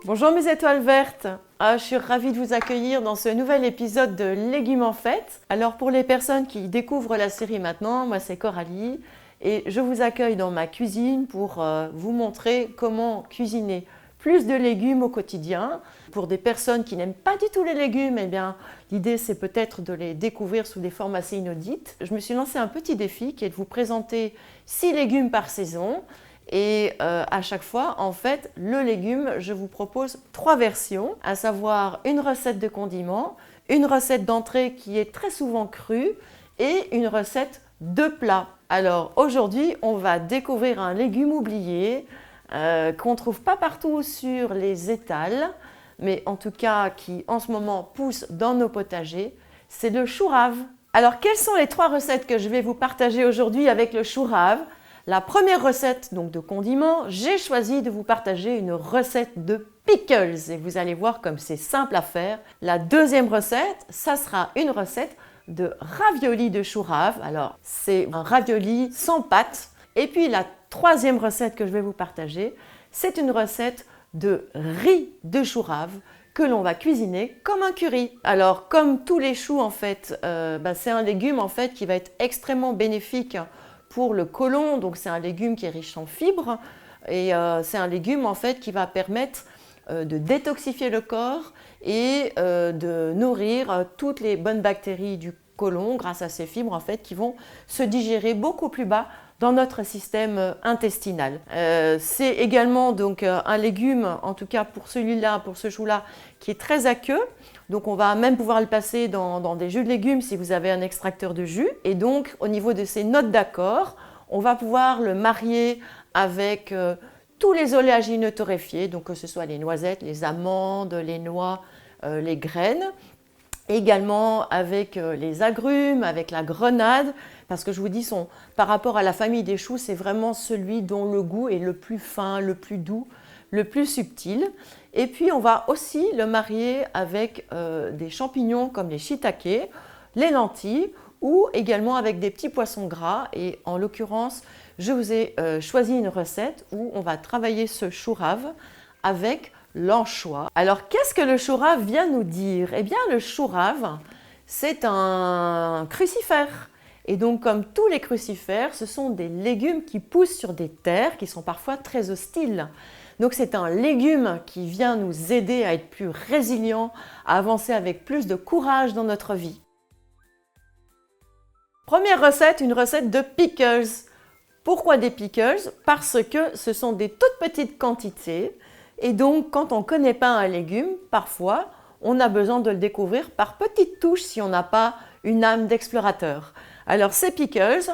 Bonjour mes étoiles vertes, je suis ravie de vous accueillir dans ce nouvel épisode de Légumes en fête. Alors pour les personnes qui découvrent la série maintenant, moi c'est Coralie et je vous accueille dans ma cuisine pour vous montrer comment cuisiner plus de légumes au quotidien. Pour des personnes qui n'aiment pas du tout les légumes, eh bien l'idée c'est peut-être de les découvrir sous des formes assez inaudites. Je me suis lancé un petit défi qui est de vous présenter 6 légumes par saison. Et à chaque fois, en fait, le légume, je vous propose 3 versions, à savoir une recette de condiment, une recette d'entrée qui est très souvent crue et une recette de plat. Alors aujourd'hui, on va découvrir un légume oublié qu'on ne trouve pas partout sur les étals, mais en tout cas qui en ce moment pousse dans nos potagers, c'est le chou rave. Alors quelles sont les 3 recettes que je vais vous partager aujourd'hui avec le chou rave ? La première recette donc de condiments, j'ai choisi de vous partager une recette de pickles et vous allez voir comme c'est simple à faire. La deuxième recette, ça sera une recette de ravioli de chou rave. Alors c'est un ravioli sans pâte. Et puis la troisième recette que je vais vous partager, c'est une recette de riz de chou rave que l'on va cuisiner comme un curry. Alors comme tous les choux en fait, c'est un légume en fait qui va être extrêmement bénéfique pour le côlon, donc c'est un légume qui est riche en fibres et c'est un légume en fait qui va permettre de détoxifier le corps et de nourrir toutes les bonnes bactéries du côlon grâce à ces fibres en fait qui vont se digérer beaucoup plus bas dans notre système intestinal. C'est également donc un légume, en tout cas pour celui-là, pour ce chou-là, qui est très aqueux. Donc on va même pouvoir le passer dans des jus de légumes si vous avez un extracteur de jus. Et donc au niveau de ces notes d'accord, on va pouvoir le marier avec tous les oléagineux torréfiés, donc que ce soit les noisettes, les amandes, les noix, les graines. Également avec les agrumes, avec la grenade, parce que je vous dis, par rapport à la famille des choux, c'est vraiment celui dont le goût est le plus fin, le plus doux, le plus subtil. Et puis on va aussi le marier avec des champignons comme les shiitake, les lentilles ou également avec des petits poissons gras. Et en l'occurrence, je vous ai choisi une recette où on va travailler ce chou rave avec l'anchois. Alors qu'est-ce que le chou rave vient nous dire ? Eh bien le chou rave, c'est un crucifère. Et donc comme tous les crucifères, ce sont des légumes qui poussent sur des terres qui sont parfois très hostiles. Donc c'est un légume qui vient nous aider à être plus résilients, à avancer avec plus de courage dans notre vie. Première recette, une recette de pickles. Pourquoi des pickles ? Parce que ce sont des toutes petites quantités. Et donc, quand on ne connaît pas un légume, parfois, on a besoin de le découvrir par petites touches si on n'a pas une âme d'explorateur. Alors, ces pickles,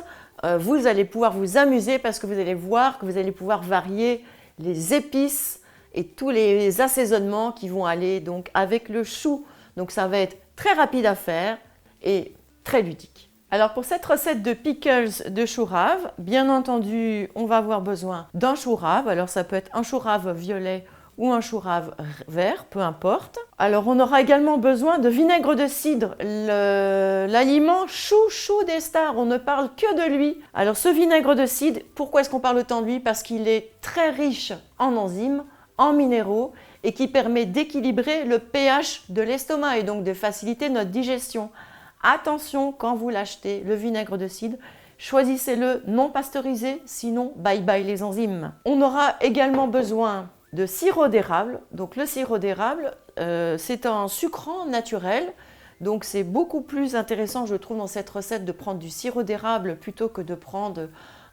vous allez pouvoir vous amuser parce que vous allez voir que vous allez pouvoir varier les épices et tous les assaisonnements qui vont aller donc avec le chou. Donc, ça va être très rapide à faire et très ludique. Alors pour cette recette de pickles de chou rave, bien entendu, on va avoir besoin d'un chou rave. Alors ça peut être un chou rave violet ou un chou rave vert, peu importe. Alors on aura également besoin de vinaigre de cidre, l'aliment chouchou des stars, on ne parle que de lui. Alors ce vinaigre de cidre, pourquoi est-ce qu'on parle autant de lui ? Parce qu'il est très riche en enzymes, en minéraux et qui permet d'équilibrer le pH de l'estomac et donc de faciliter notre digestion. Attention quand vous l'achetez, le vinaigre de cidre, choisissez-le non pasteurisé, sinon bye bye les enzymes. On aura également besoin de sirop d'érable. Donc le sirop d'érable, c'est un sucrant naturel. Donc c'est beaucoup plus intéressant, je trouve, dans cette recette de prendre du sirop d'érable plutôt que de prendre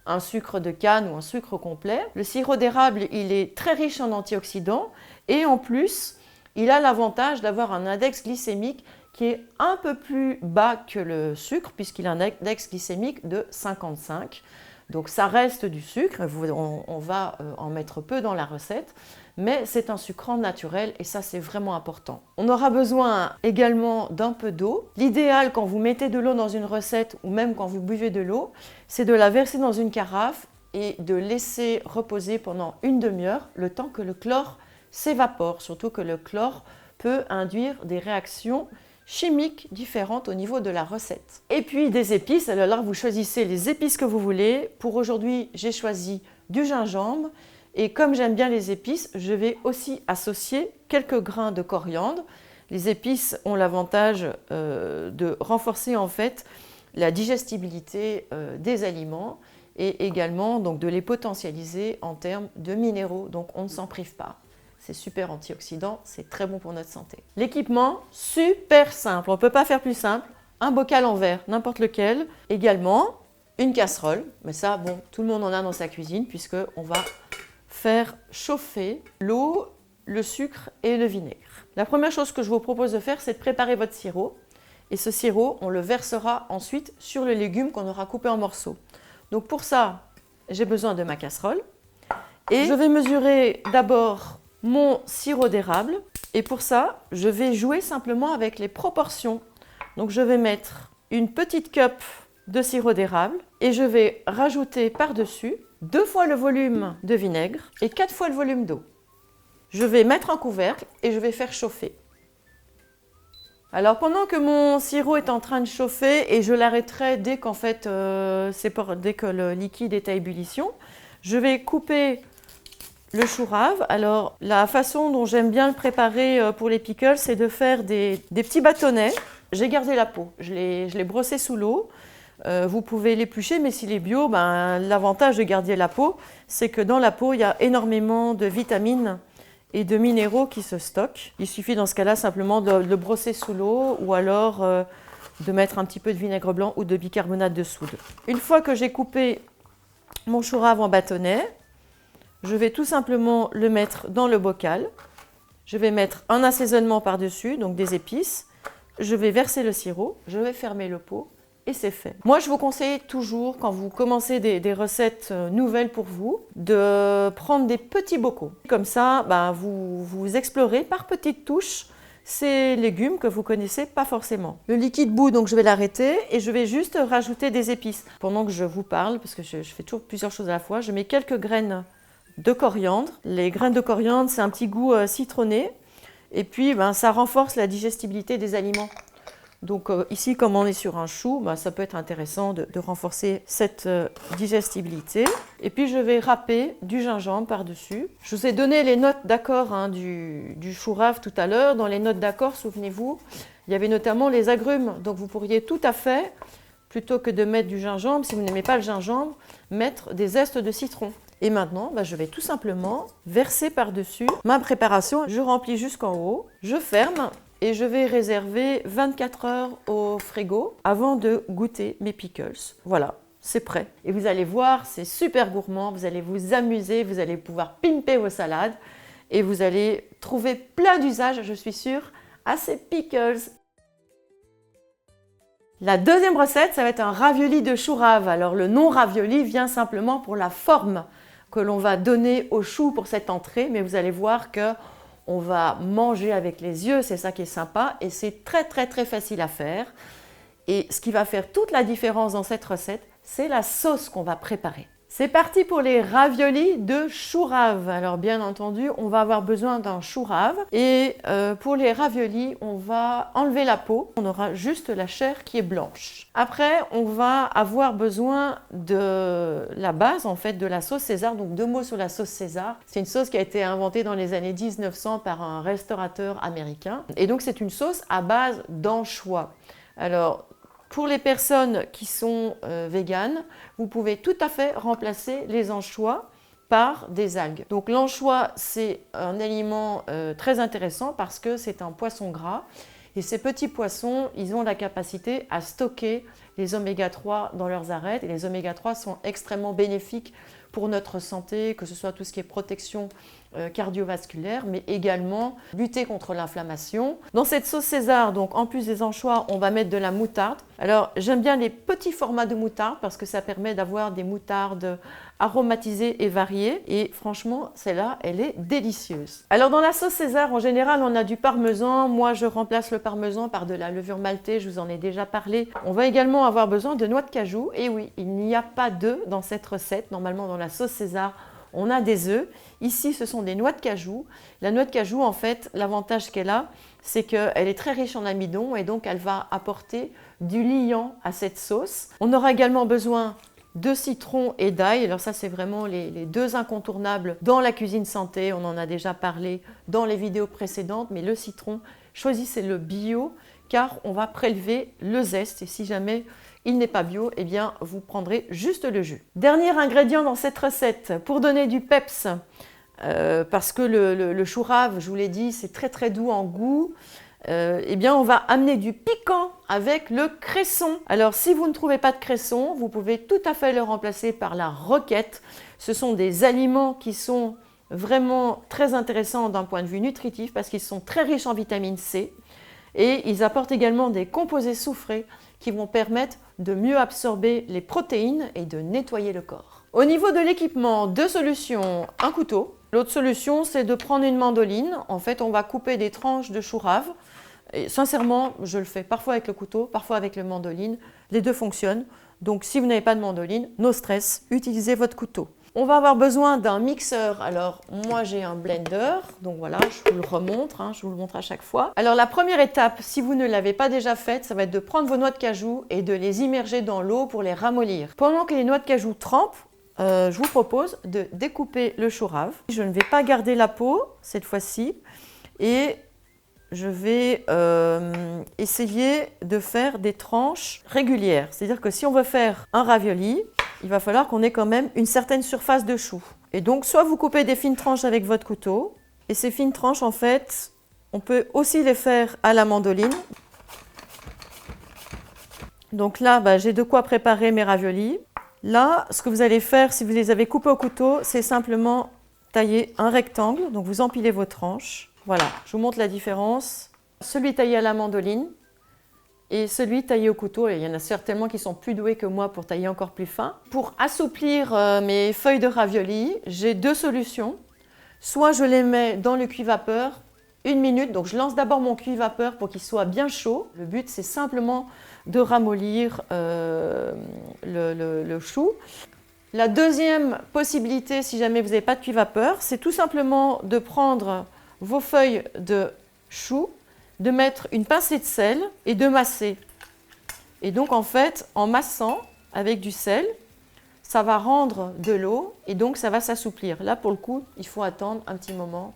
un sucre de canne ou un sucre complet. Le sirop d'érable, il est très riche en antioxydants et en plus, il a l'avantage d'avoir un index glycémique qui est un peu plus bas que le sucre puisqu'il a un index glycémique de 55. Donc ça reste du sucre, on va en mettre peu dans la recette, mais c'est un sucrant naturel et ça c'est vraiment important. On aura besoin également d'un peu d'eau. L'idéal quand vous mettez de l'eau dans une recette ou même quand vous buvez de l'eau, c'est de la verser dans une carafe et de laisser reposer pendant une demi-heure le temps que le chlore s'évapore, surtout que le chlore peut induire des réactions chimiques différentes au niveau de la recette. Et puis des épices, alors là vous choisissez les épices que vous voulez. Pour aujourd'hui, j'ai choisi du gingembre Et comme j'aime bien les épices, je vais aussi associer quelques grains de coriandre. Les épices ont l'avantage de renforcer en fait la digestibilité des aliments et également donc, de les potentialiser en termes de minéraux. Donc on ne s'en prive pas. C'est super antioxydant, c'est très bon pour notre santé. L'équipement, super simple, on ne peut pas faire plus simple. Un bocal en verre, n'importe lequel. Également, une casserole, mais ça, bon, tout le monde en a dans sa cuisine puisqu'on va faire chauffer l'eau, le sucre et le vinaigre. La première chose que je vous propose de faire, c'est de préparer votre sirop. Et ce sirop, on le versera ensuite sur le légume qu'on aura coupé en morceaux. Donc pour ça, j'ai besoin de ma casserole. Et je vais mesurer d'abord mon sirop d'érable. Et pour ça, je vais jouer simplement avec les proportions. Donc je vais mettre une petite cup de sirop d'érable et je vais rajouter par-dessus 2 fois le volume de vinaigre et 4 fois le volume d'eau. Je vais mettre un couvercle et je vais faire chauffer. Alors pendant que mon sirop est en train de chauffer, et je l'arrêterai dès qu'en fait, dès que le liquide est à ébullition, je vais couper le chou rave. Alors la façon dont j'aime bien le préparer pour les pickles, c'est de faire des petits bâtonnets. J'ai gardé la peau, je l'ai brossé sous l'eau. Vous pouvez l'éplucher, mais s'il est bio, l'avantage de garder la peau, c'est que dans la peau, il y a énormément de vitamines et de minéraux qui se stockent. Il suffit dans ce cas-là simplement de le brosser sous l'eau ou alors de mettre un petit peu de vinaigre blanc ou de bicarbonate de soude. Une fois que j'ai coupé mon chou rave en bâtonnets, je vais tout simplement le mettre dans le bocal. Je vais mettre un assaisonnement par-dessus, donc des épices. Je vais verser le sirop, je vais fermer le pot. Et c'est fait. Moi, je vous conseille toujours, quand vous commencez des recettes nouvelles pour vous, de prendre des petits bocaux. Comme ça, vous explorez par petites touches ces légumes que vous ne connaissez pas forcément. Le liquide bout, donc je vais l'arrêter et je vais juste rajouter des épices. Pendant que je vous parle, parce que je fais toujours plusieurs choses à la fois, je mets quelques graines de coriandre. Les graines de coriandre, c'est un petit goût citronné. Et puis, ça renforce la digestibilité des aliments. Donc ici, comme on est sur un chou, ça peut être intéressant de renforcer cette digestibilité. Et puis je vais râper du gingembre par-dessus. Je vous ai donné les notes d'accord du chou rave tout à l'heure. Dans les notes d'accord, souvenez-vous, il y avait notamment les agrumes. Donc vous pourriez tout à fait, plutôt que de mettre du gingembre, si vous n'aimez pas le gingembre, mettre des zestes de citron. Et maintenant, je vais tout simplement verser par-dessus ma préparation. Je remplis jusqu'en haut, je ferme. Et je vais réserver 24 heures au frigo avant de goûter mes pickles. Voilà, c'est prêt. Et vous allez voir, c'est super gourmand, vous allez vous amuser, vous allez pouvoir pimper vos salades et vous allez trouver plein d'usages, je suis sûre, à ces pickles. La deuxième recette, ça va être un ravioli de chou rave. Alors le nom ravioli vient simplement pour la forme que l'on va donner au chou pour cette entrée, mais vous allez voir que on va manger avec les yeux, c'est ça qui est sympa et c'est très très très facile à faire. Et ce qui va faire toute la différence dans cette recette, c'est la sauce qu'on va préparer. C'est parti pour les raviolis de chou rave. Alors bien entendu, on va avoir besoin d'un chou rave et pour les raviolis, on va enlever la peau. On aura juste la chair qui est blanche. Après, on va avoir besoin de la base en fait de la sauce César. Donc 2 mots sur la sauce César. C'est une sauce qui a été inventée dans les années 1900 par un restaurateur américain. Et donc c'est une sauce à base d'anchois. Alors pour les personnes qui sont véganes, vous pouvez tout à fait remplacer les anchois par des algues. Donc l'anchois, c'est un aliment très intéressant parce que c'est un poisson gras. Et ces petits poissons, ils ont la capacité à stocker les oméga 3 dans leurs arêtes. Et les oméga 3 sont extrêmement bénéfiques pour notre santé, que ce soit tout ce qui est protection cardiovasculaire, mais également lutter contre l'inflammation. Dans cette sauce César, donc en plus des anchois, on va mettre de la moutarde. Alors j'aime bien les petits formats de moutarde parce que ça permet d'avoir des moutardes aromatisées et variées. Et franchement, celle-là, elle est délicieuse. Alors dans la sauce César, en général, on a du parmesan. Moi, je remplace le parmesan par de la levure maltaise. Je vous en ai déjà parlé. On va également avoir besoin de noix de cajou. Et oui, il n'y a pas d'œufs dans cette recette. Normalement, dans la sauce César, on a des œufs. Ici, ce sont des noix de cajou. La noix de cajou, en fait, l'avantage qu'elle a, c'est qu'elle est très riche en amidon et donc elle va apporter du liant à cette sauce. On aura également besoin de citron et d'ail. Alors ça, c'est vraiment les deux incontournables dans la cuisine santé. On en a déjà parlé dans les vidéos précédentes, mais le citron, choisissez le bio car on va prélever le zeste et si jamais il n'est pas bio, eh bien vous prendrez juste le jus. Dernier ingrédient dans cette recette pour donner du peps, parce que le chou rave, je vous l'ai dit, c'est très très doux en goût. Eh bien on va amener du piquant avec le cresson. Alors si vous ne trouvez pas de cresson, vous pouvez tout à fait le remplacer par la roquette. Ce sont des aliments qui sont vraiment très intéressants d'un point de vue nutritif parce qu'ils sont très riches en vitamine C et ils apportent également des composés soufrés qui vont permettre de mieux absorber les protéines et de nettoyer le corps. Au niveau de l'équipement, deux solutions, un couteau. L'autre solution, c'est de prendre une mandoline. En fait, on va couper des tranches de chou rave. Et sincèrement, je le fais parfois avec le couteau, parfois avec la mandoline. Les deux fonctionnent. Donc, si vous n'avez pas de mandoline, no stress, utilisez votre couteau. On va avoir besoin d'un mixeur. Alors, moi, j'ai un blender. Donc voilà, je vous le remontre. Je vous le montre à chaque fois. Alors, la première étape, si vous ne l'avez pas déjà faite, ça va être de prendre vos noix de cajou et de les immerger dans l'eau pour les ramollir. Pendant que les noix de cajou trempent, je vous propose de découper le chou rave. Je ne vais pas garder la peau cette fois-ci et je vais essayer de faire des tranches régulières. C'est-à-dire que si on veut faire un ravioli, il va falloir qu'on ait quand même une certaine surface de chou. Et donc, soit vous coupez des fines tranches avec votre couteau, et ces fines tranches, en fait, on peut aussi les faire à la mandoline. Donc là, j'ai de quoi préparer mes raviolis. Là, ce que vous allez faire, si vous les avez coupés au couteau, c'est simplement tailler un rectangle. Donc, vous empilez vos tranches. Voilà, je vous montre la différence. Celui taillé à la mandoline et celui taillé au couteau. Et il y en a certainement qui sont plus doués que moi pour tailler encore plus fin. Pour assouplir mes feuilles de ravioli, j'ai deux solutions. Soit je les mets dans le cuit-vapeur 1 minute. Donc, je lance d'abord mon cuit-vapeur pour qu'il soit bien chaud. Le but, c'est simplement de ramollir le chou. La deuxième possibilité, si jamais vous n'avez pas de cuit-vapeur, c'est tout simplement de prendre vos feuilles de chou, de mettre une pincée de sel et de masser. Et donc en fait, en massant avec du sel, ça va rendre de l'eau et donc ça va s'assouplir. Là pour le coup, il faut attendre un petit moment,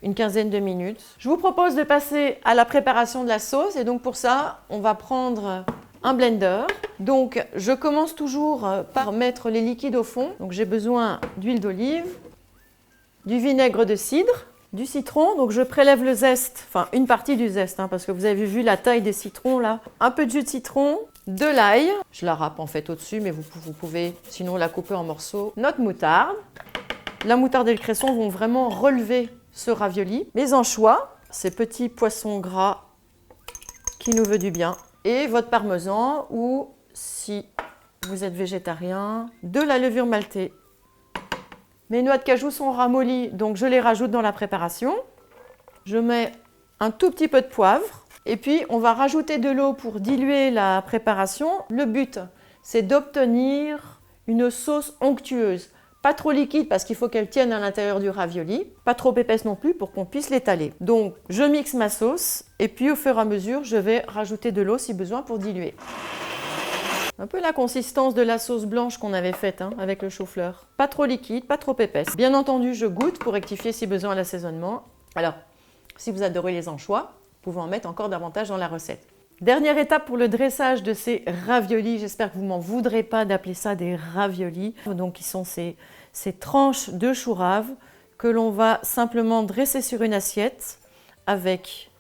une quinzaine de minutes. Je vous propose de passer à la préparation de la sauce et donc pour ça, on va prendre un blender. Donc je commence toujours par mettre les liquides au fond. Donc j'ai besoin d'huile d'olive, du vinaigre de cidre, du citron. Donc je prélève le zeste, enfin une partie du zeste, parce que vous avez vu la taille des citrons là. Un peu de jus de citron, de l'ail. Je la râpe en fait au-dessus, mais vous pouvez sinon la couper en morceaux. Notre moutarde. La moutarde et le cresson vont vraiment relever ce ravioli. Mes anchois, ces petits poissons gras qui nous veut du bien. Et votre parmesan ou, si vous êtes végétarien, de la levure maltée. Mes noix de cajou sont ramollies, donc je les rajoute dans la préparation. Je mets un tout petit peu de poivre. Et puis, on va rajouter de l'eau pour diluer la préparation. Le but, c'est d'obtenir une sauce onctueuse. Pas trop liquide parce qu'il faut qu'elle tienne à l'intérieur du ravioli. Pas trop épaisse non plus pour qu'on puisse l'étaler. Donc, je mixe ma sauce et puis au fur et à mesure, je vais rajouter de l'eau si besoin pour diluer. Un peu la consistance de la sauce blanche qu'on avait faite avec le chou-fleur. Pas trop liquide, pas trop épaisse. Bien entendu, je goûte pour rectifier si besoin à l'assaisonnement. Alors, si vous adorez les anchois, vous pouvez en mettre encore davantage dans la recette. Dernière étape pour le dressage de ces raviolis. J'espère que vous ne m'en voudrez pas d'appeler ça des raviolis. Donc, qui sont ces tranches de chou rave que l'on va simplement dresser sur une assiette avec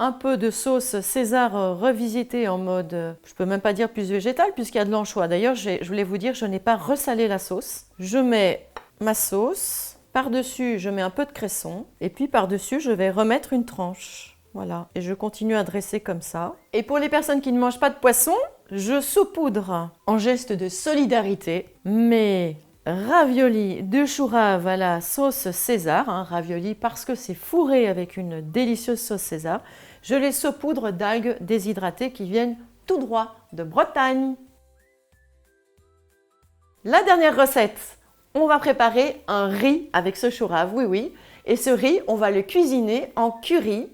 un peu de sauce César revisitée en mode, je ne peux même pas dire plus végétal puisqu'il y a de l'anchois. D'ailleurs, je voulais vous dire, je n'ai pas ressalé la sauce. Je mets ma sauce, par-dessus, je mets un peu de cresson et puis par-dessus, je vais remettre une tranche. Voilà, et je continue à dresser comme ça. Et pour les personnes qui ne mangent pas de poisson, je saupoudre en geste de solidarité mes raviolis de chou rave à la sauce César. Raviolis parce que c'est fourré avec une délicieuse sauce César. Je les saupoudre d'algues déshydratées qui viennent tout droit de Bretagne. La dernière recette, on va préparer un riz avec ce chou rave, oui. Et ce riz, on va le cuisiner en curry.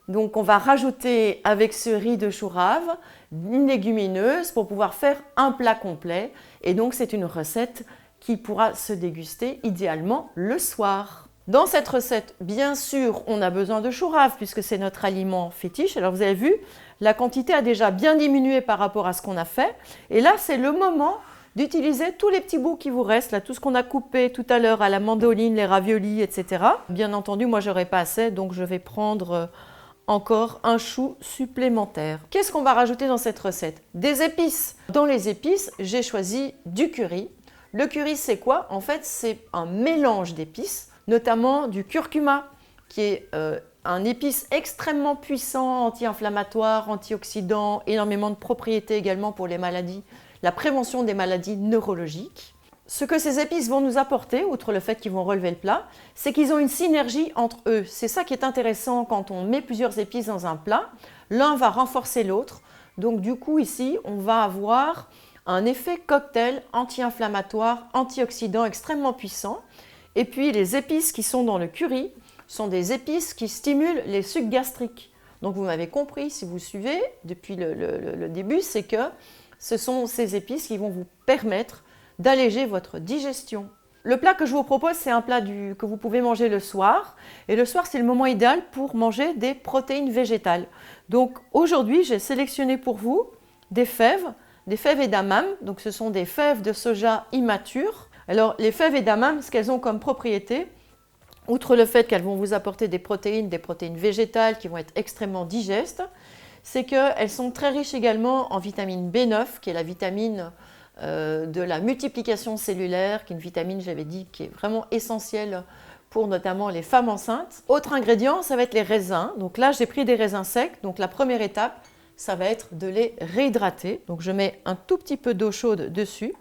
Donc on va rajouter avec ce riz de chou rave une légumineuse pour pouvoir faire un plat complet. Et donc c'est une recette qui pourra se déguster idéalement le soir. Dans cette recette, bien sûr, on a besoin de chou rave puisque c'est notre aliment fétiche. Alors vous avez vu, la quantité a déjà bien diminué par rapport à ce qu'on a fait. Et là, c'est le moment d'utiliser tous les petits bouts qui vous restent, là, tout ce qu'on a coupé tout à l'heure à la mandoline, les raviolis, etc. Bien entendu, moi, j'aurais pas assez, donc je vais prendre encore un chou supplémentaire. Qu'est-ce qu'on va rajouter dans cette recette? Des épices. Dans les épices, j'ai choisi du curry. Le curry, c'est quoi? En fait, c'est un mélange d'épices, notamment du curcuma, qui est un épice extrêmement puissant, anti-inflammatoire, antioxydant, énormément de propriétés également pour les maladies, la prévention des maladies neurologiques. Ce que ces épices vont nous apporter, outre le fait qu'ils vont relever le plat, c'est qu'ils ont une synergie entre eux. C'est ça qui est intéressant quand on met plusieurs épices dans un plat. L'un va renforcer l'autre. Donc du coup ici, on va avoir un effet cocktail anti-inflammatoire, antioxydant extrêmement puissant. Et puis les épices qui sont dans le curry sont des épices qui stimulent les sucs gastriques. Donc vous m'avez compris, si vous suivez depuis le début, c'est que ce sont ces épices qui vont vous permettre d'alléger votre digestion. Le plat que je vous propose, c'est un plat que vous pouvez manger le soir. Et le soir, c'est le moment idéal pour manger des protéines végétales. Donc aujourd'hui, j'ai sélectionné pour vous des fèves edamame. Donc ce sont des fèves de soja immatures. Alors les fèves edamame, ce qu'elles ont comme propriété, outre le fait qu'elles vont vous apporter des protéines végétales qui vont être extrêmement digestes, c'est qu'elles sont très riches également en vitamine B9, qui est la vitamine de la multiplication cellulaire, qui est une vitamine, j'avais dit, qui est vraiment essentielle pour notamment les femmes enceintes. Autre ingrédient, ça va être les raisins. Donc là, j'ai pris des raisins secs. Donc la première étape, ça va être de les réhydrater. Donc je mets un tout petit peu d'eau chaude dessus.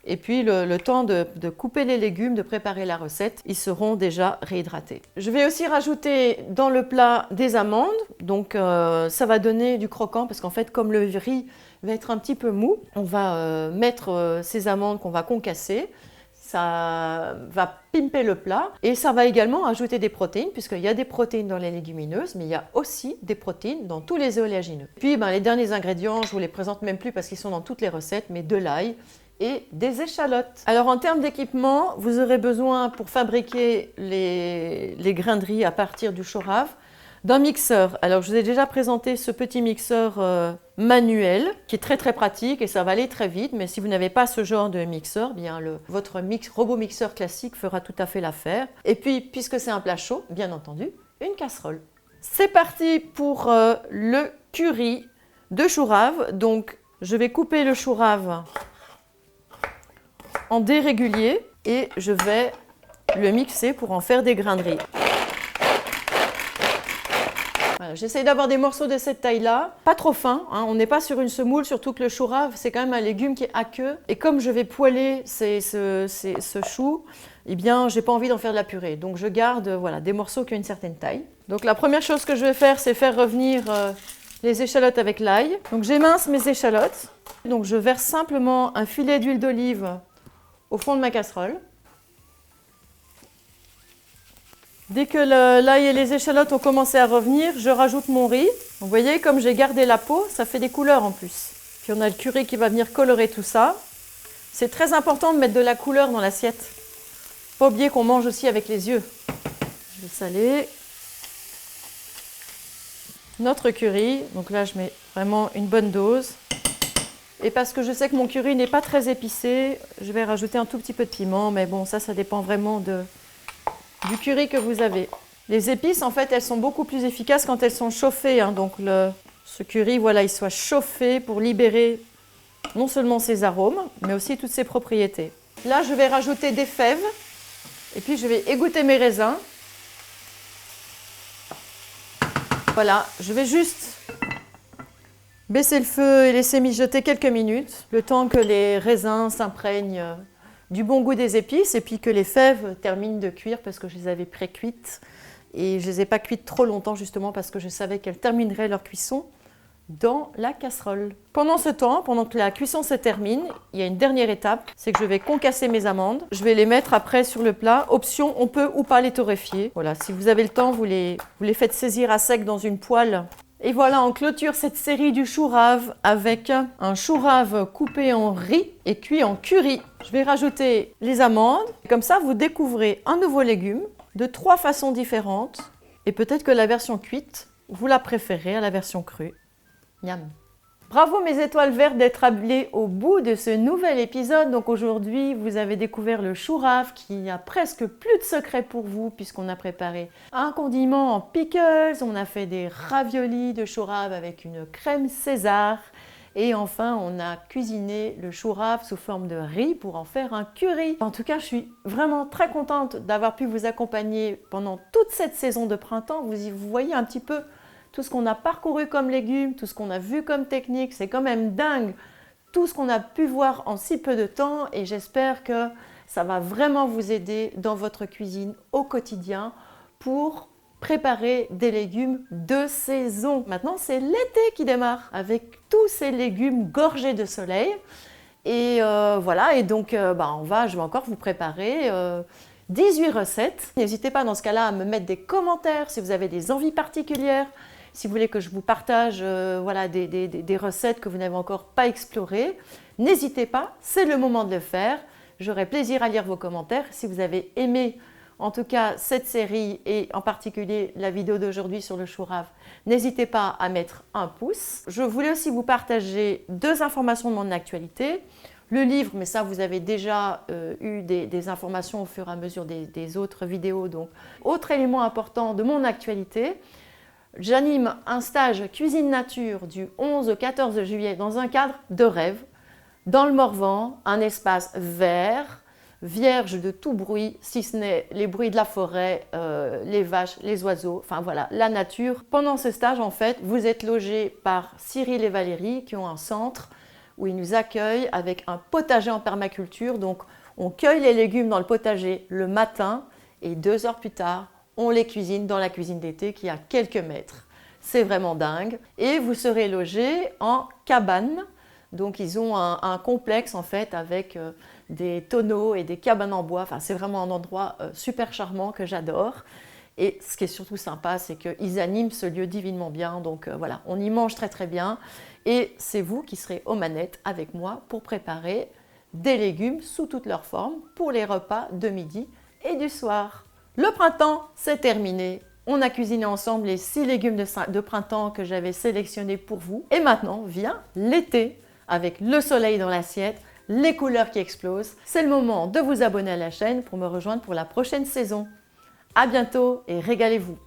Et puis le temps de couper les légumes, de préparer la recette, ils seront déjà réhydratés. Je vais aussi rajouter dans le plat des amandes. Donc ça va donner du croquant parce qu'en fait, comme le riz va être un petit peu mou, on va mettre ces amandes qu'on va concasser. Ça va pimper le plat et ça va également ajouter des protéines puisqu'il y a des protéines dans les légumineuses, mais il y a aussi des protéines dans tous les oléagineux. Puis les derniers ingrédients, je ne vous les présente même plus parce qu'ils sont dans toutes les recettes, mais de l'ail et des échalotes. Alors en termes d'équipement, vous aurez besoin pour fabriquer les grains de riz à partir du chou rave d'un mixeur. Alors je vous ai déjà présenté ce petit mixeur manuel qui est très très pratique et ça va aller très vite, mais si vous n'avez pas ce genre de mixeur, bien votre robot mixeur classique fera tout à fait l'affaire. Et puis puisque c'est un plat chaud, bien entendu, une casserole. C'est parti pour le curry de chou rave. Donc je vais couper le chou rave en dés réguliers et je vais le mixer pour en faire des grains de riz. Voilà, j'essaye d'avoir des morceaux de cette taille-là, pas trop fins, hein, on n'est pas sur une semoule, surtout que le chou rave, c'est quand même un légume qui est aqueux. Et comme je vais poêler ce chou, eh bien, j'ai pas envie d'en faire de la purée. Donc je garde des morceaux qui ont une certaine taille. Donc la première chose que je vais faire, c'est faire revenir les échalotes avec l'ail. Donc j'émince mes échalotes. Donc je verse simplement un filet d'huile d'olive au fond de ma casserole. Dès que l'ail et les échalotes ont commencé à revenir, je rajoute mon riz. Vous voyez, comme j'ai gardé la peau, ça fait des couleurs en plus. Puis on a le curry qui va venir colorer tout ça. C'est très important de mettre de la couleur dans l'assiette. Pas oublier qu'on mange aussi avec les yeux. Je vais saler notre curry. Donc là, je mets vraiment une bonne dose. Et parce que je sais que mon curry n'est pas très épicé, je vais rajouter un tout petit peu de piment. Mais bon, ça dépend vraiment du curry que vous avez. Les épices, en fait, elles sont beaucoup plus efficaces quand elles sont chauffées. Hein. Donc ce curry, il soit chauffé pour libérer non seulement ses arômes, mais aussi toutes ses propriétés. Là, je vais rajouter des fèves et puis je vais égoutter mes raisins. Voilà, je vais juste baisser le feu et laisser mijoter quelques minutes, le temps que les raisins s'imprègnent du bon goût des épices et puis que les fèves terminent de cuire parce que je les avais pré-cuites et je ne les ai pas cuites trop longtemps justement parce que je savais qu'elles termineraient leur cuisson dans la casserole. Pendant ce temps, pendant que la cuisson se termine, il y a une dernière étape, c'est que je vais concasser mes amandes. Je vais les mettre après sur le plat. Option, on peut ou pas les torréfier. Voilà, si vous avez le temps, vous les faites saisir à sec dans une poêle. Et voilà, on clôture cette série du chou rave avec un chou rave coupé en riz et cuit en curry. Je vais rajouter les amandes. Comme ça, vous découvrez un nouveau légume de 3 façons différentes. Et peut-être que la version cuite, vous la préférez à la version crue. Miam. Bravo mes étoiles vertes d'être allées au bout de ce nouvel épisode. Donc aujourd'hui, vous avez découvert le chou rave qui a presque plus de secret pour vous puisqu'on a préparé un condiment en pickles, on a fait des raviolis de chou rave avec une crème César et enfin on a cuisiné le chou rave sous forme de riz pour en faire un curry. En tout cas, je suis vraiment très contente d'avoir pu vous accompagner pendant toute cette saison de printemps. Vous voyez un petit peu tout ce qu'on a parcouru comme légumes, tout ce qu'on a vu comme technique, c'est quand même dingue tout ce qu'on a pu voir en si peu de temps et j'espère que ça va vraiment vous aider dans votre cuisine au quotidien pour préparer des légumes de saison. Maintenant, c'est l'été qui démarre avec tous ces légumes gorgés de soleil et voilà, et donc je vais encore vous préparer 18 recettes. N'hésitez pas dans ce cas-là à me mettre des commentaires si vous avez des envies particulières. Si vous voulez que je vous partage des recettes que vous n'avez encore pas explorées, n'hésitez pas, c'est le moment de le faire. J'aurai plaisir à lire vos commentaires. Si vous avez aimé en tout cas cette série et en particulier la vidéo d'aujourd'hui sur le chou rave, n'hésitez pas à mettre un pouce. Je voulais aussi vous partager 2 informations de mon actualité. Le livre, mais ça vous avez déjà eu des informations au fur et à mesure des autres vidéos. Donc, autre élément important de mon actualité, j'anime un stage cuisine nature du 11 au 14 juillet dans un cadre de rêve, dans le Morvan, un espace vert, vierge de tout bruit, si ce n'est les bruits de la forêt, les vaches, les oiseaux, enfin voilà, la nature. Pendant ce stage, en fait, vous êtes logés par Cyril et Valérie qui ont un centre où ils nous accueillent avec un potager en permaculture. Donc, on cueille les légumes dans le potager le matin et 2 heures plus tard, on les cuisine dans la cuisine d'été qui est à quelques mètres. C'est vraiment dingue. Et vous serez logés en cabane. Donc ils ont un complexe en fait avec des tonneaux et des cabanes en bois. Enfin, c'est vraiment un endroit super charmant que j'adore. Et ce qui est surtout sympa, c'est qu'ils animent ce lieu divinement bien. Donc voilà, on y mange très très bien. Et c'est vous qui serez aux manettes avec moi pour préparer des légumes sous toutes leurs formes pour les repas de midi et du soir. Le printemps, c'est terminé. On a cuisiné ensemble les 6 légumes de printemps que j'avais sélectionnés pour vous. Et maintenant vient l'été avec le soleil dans l'assiette, les couleurs qui explosent. C'est le moment de vous abonner à la chaîne pour me rejoindre pour la prochaine saison. À bientôt et régalez-vous!